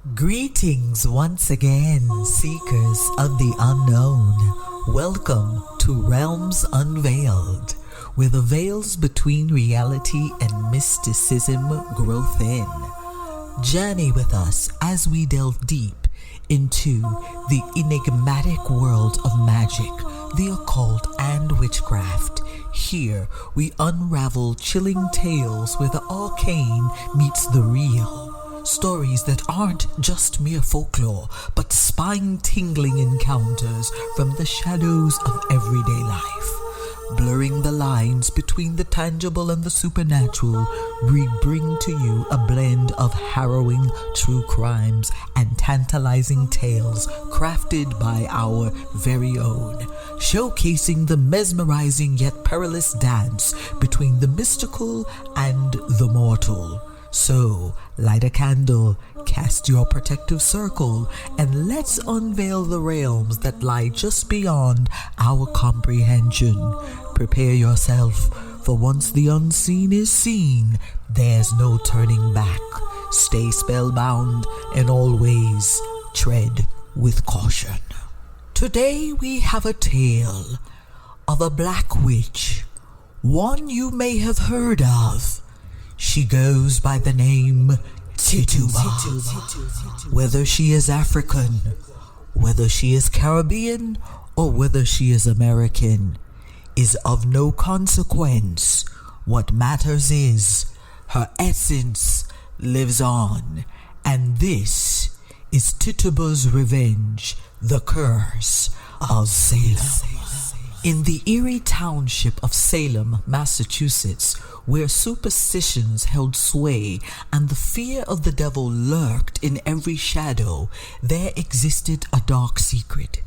Greetings once again, seekers of the unknown. Welcome to Realms Unveiled, where the veils between reality and mysticism grow thin. Journey with us as we delve deep into the enigmatic world of magic, the occult, and witchcraft. Here we unravel chilling tales where the arcane meets the real. Stories that aren't just mere folklore, but spine-tingling encounters from the shadows of everyday life. Blurring the lines between the tangible and the supernatural, we bring to you a blend of harrowing true crimes and tantalizing tales crafted by our very own, showcasing the mesmerizing yet perilous dance between the mystical and the mortal. So, light a candle, cast your protective circle, and let's unveil the realms that lie just beyond our comprehension. Prepare yourself, for once the unseen is seen, there's no turning back. Stay spellbound and always tread with caution. Today we have a tale of a black witch, one you may have heard of. She goes by the name Tituba. Whether she is African, whether she is Caribbean, or whether she is American, is of no consequence. What matters is her essence lives on, and this is Tituba's revenge, the curse of Salem. In the eerie township of Salem, Massachusetts, where superstitions held sway and the fear of the devil lurked in every shadow, there existed a dark secret.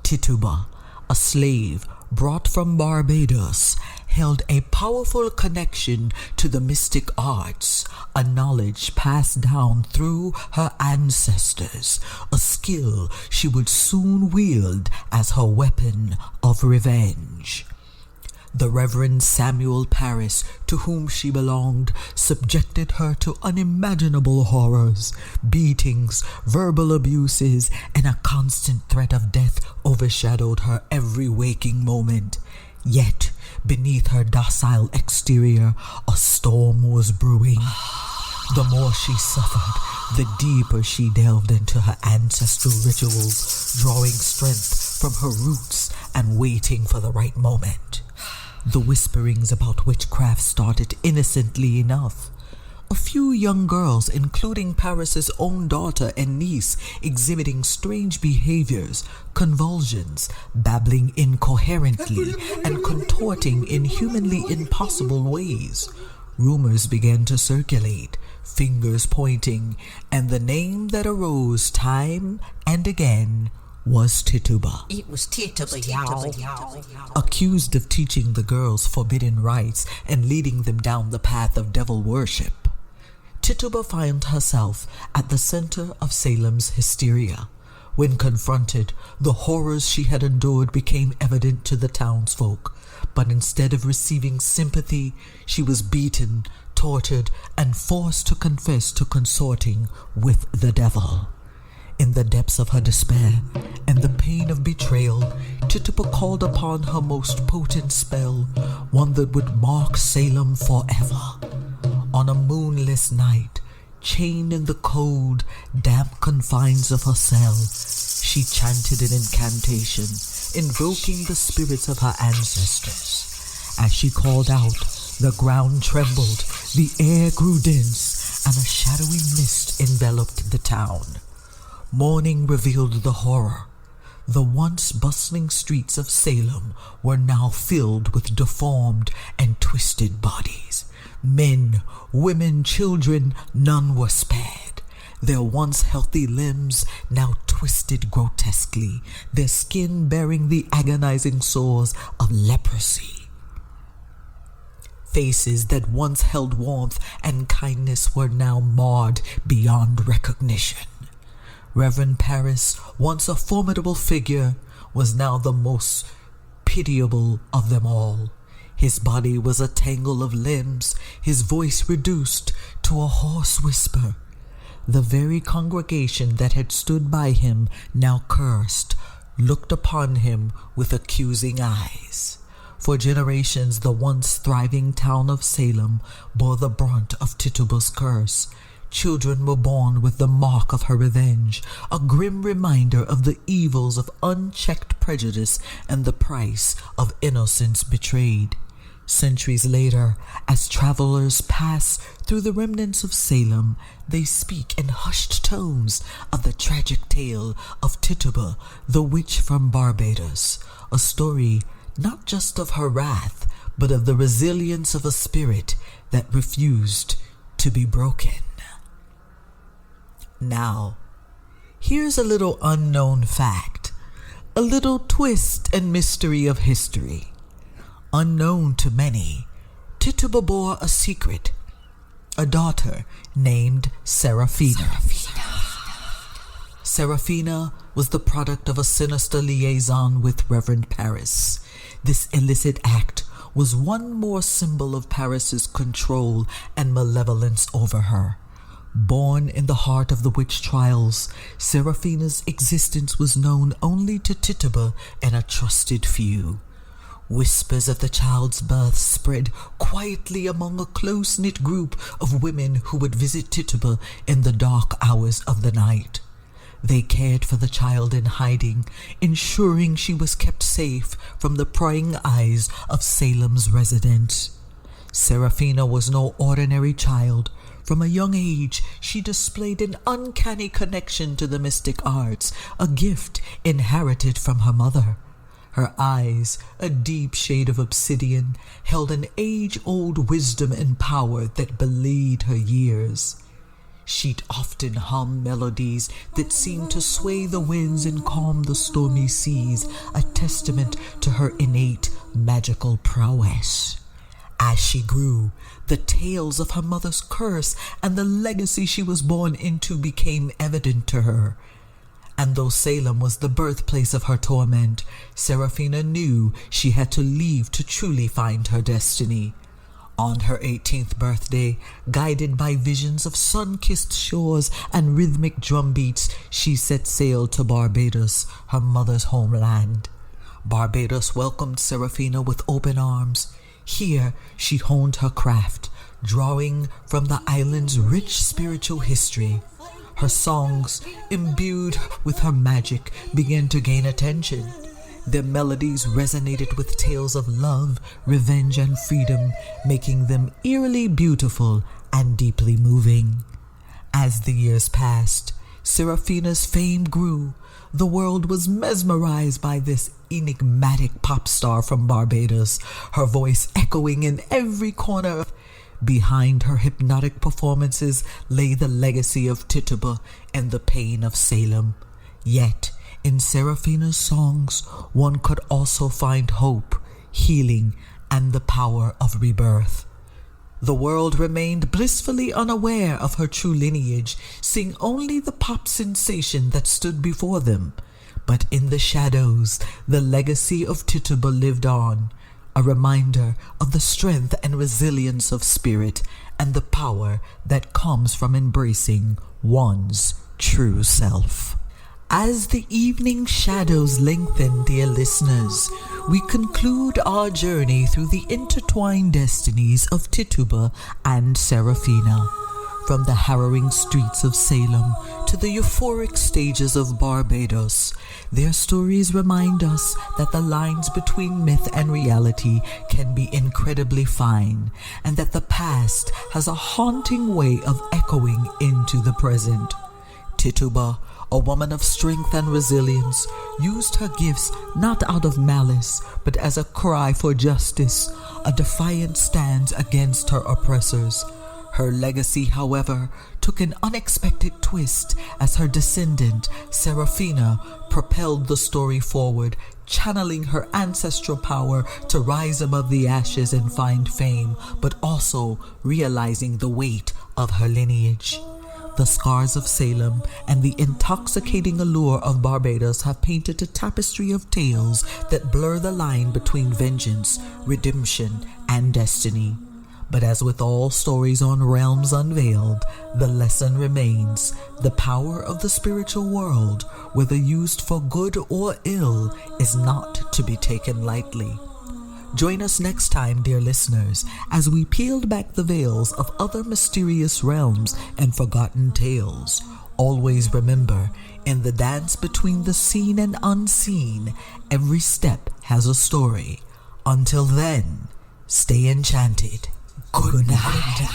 Tituba, a slave brought from Barbados, held a powerful connection to the mystic arts, a knowledge passed down through her ancestors, a skill she would soon wield as her weapon of revenge. The Reverend Samuel Parris, to whom she belonged, subjected her to unimaginable horrors. Beatings, verbal abuses, and a constant threat of death overshadowed her every waking moment. Yet, beneath her docile exterior, a storm was brewing. The more she suffered, the deeper she delved into her ancestral rituals, drawing strength from her roots and waiting for the right moment. The whisperings about witchcraft started innocently enough. A few young girls, including Paris's own daughter and niece, exhibiting strange behaviors, convulsions, babbling incoherently, and contorting in humanly impossible ways. Rumors began to circulate, fingers pointing, and the name that arose time and again was Tituba. It was Tituba, y'all. Accused of teaching the girls forbidden rites and leading them down the path of devil worship, Tituba found herself at the center of Salem's hysteria. When confronted, the horrors she had endured became evident to the townsfolk, but instead of receiving sympathy, she was beaten, tortured, and forced to confess to consorting with the devil. In the depths of her despair and the pain of betrayal, Tituba called upon her most potent spell, one that would mark Salem forever. On a moonless night, chained in the cold, damp confines of her cell, she chanted an incantation, invoking the spirits of her ancestors. As she called out, the ground trembled, the air grew dense, and a shadowy mist enveloped the town. Morning revealed the horror. The once bustling streets of Salem were now filled with deformed and twisted bodies. Men, women, children, none were spared. Their once healthy limbs now twisted grotesquely, their skin bearing the agonizing sores of leprosy. Faces that once held warmth and kindness were now marred beyond recognition. Reverend Parris, once a formidable figure, was now the most pitiable of them all. His body was a tangle of limbs, his voice reduced to a hoarse whisper. The very congregation that had stood by him, now cursed, looked upon him with accusing eyes. For generations, the once thriving town of Salem bore the brunt of Tituba's curse. Children were born with the mark of her revenge, a grim reminder of the evils of unchecked prejudice and the price of innocence betrayed. Centuries later, as travelers pass through the remnants of Salem, they speak in hushed tones of the tragic tale of Tituba, the witch from Barbados, a story not just of her wrath, but of the resilience of a spirit that refused to be broken. Now, here's a little unknown fact, a little twist and mystery of history. Unknown to many, Tituba bore a secret, a daughter named Seraphina. Seraphina was the product of a sinister liaison with Reverend Paris. This illicit act was one more symbol of Paris's control and malevolence over her. Born in the heart of the witch trials, Seraphina's existence was known only to Tituba and a trusted few. Whispers of the child's birth spread quietly among a close-knit group of women who would visit Tituba in the dark hours of the night. They cared for the child in hiding, ensuring she was kept safe from the prying eyes of Salem's residents. Seraphina was no ordinary child. From a young age, she displayed an uncanny connection to the mystic arts, a gift inherited from her mother. Her eyes, a deep shade of obsidian, held an age-old wisdom and power that belied her years. She'd often hum melodies that seemed to sway the winds and calm the stormy seas, a testament to her innate magical prowess. As she grew, the tales of her mother's curse and the legacy she was born into became evident to her. And though Salem was the birthplace of her torment, Seraphina knew she had to leave to truly find her destiny. On her 18th birthday, guided by visions of sun-kissed shores and rhythmic drumbeats, she set sail to Barbados, her mother's homeland. Barbados welcomed Seraphina with open arms. Here she honed her craft, drawing from the island's rich spiritual history. Her songs, imbued with her magic, began to gain attention. Their melodies resonated with tales of love, revenge, and freedom, making them eerily beautiful and deeply moving. As the years passed, Seraphina's fame grew. The world was mesmerized by this enigmatic pop star from Barbados, her voice echoing in every corner. Behind her hypnotic performances lay the legacy of Tituba and the pain of Salem. Yet, in Seraphina's songs, one could also find hope, healing, and the power of rebirth. The world remained blissfully unaware of her true lineage, seeing only the pop sensation that stood before them. But in the shadows, the legacy of Tituba lived on, a reminder of the strength and resilience of spirit and the power that comes from embracing one's true self. As the evening shadows lengthen, dear listeners, we conclude our journey through the intertwined destinies of Tituba and Seraphina. From the harrowing streets of Salem to the euphoric stages of Barbados, their stories remind us that the lines between myth and reality can be incredibly fine, and that the past has a haunting way of echoing into the present. Tituba, a woman of strength and resilience, used her gifts not out of malice, but as a cry for justice, a defiant stand against her oppressors. Her legacy, however, took an unexpected twist as her descendant, Seraphina, propelled the story forward, channeling her ancestral power to rise above the ashes and find fame, but also realizing the weight of her lineage. The scars of Salem and the intoxicating allure of Barbados have painted a tapestry of tales that blur the line between vengeance, redemption, and destiny. But as with all stories on Realms Unveiled, the lesson remains: the power of the spiritual world, whether used for good or ill, is not to be taken lightly. Join us next time, dear listeners, as we peel back the veils of other mysterious realms and forgotten tales. Always remember, in the dance between the seen and unseen, every step has a story. Until then, stay enchanted. Good night.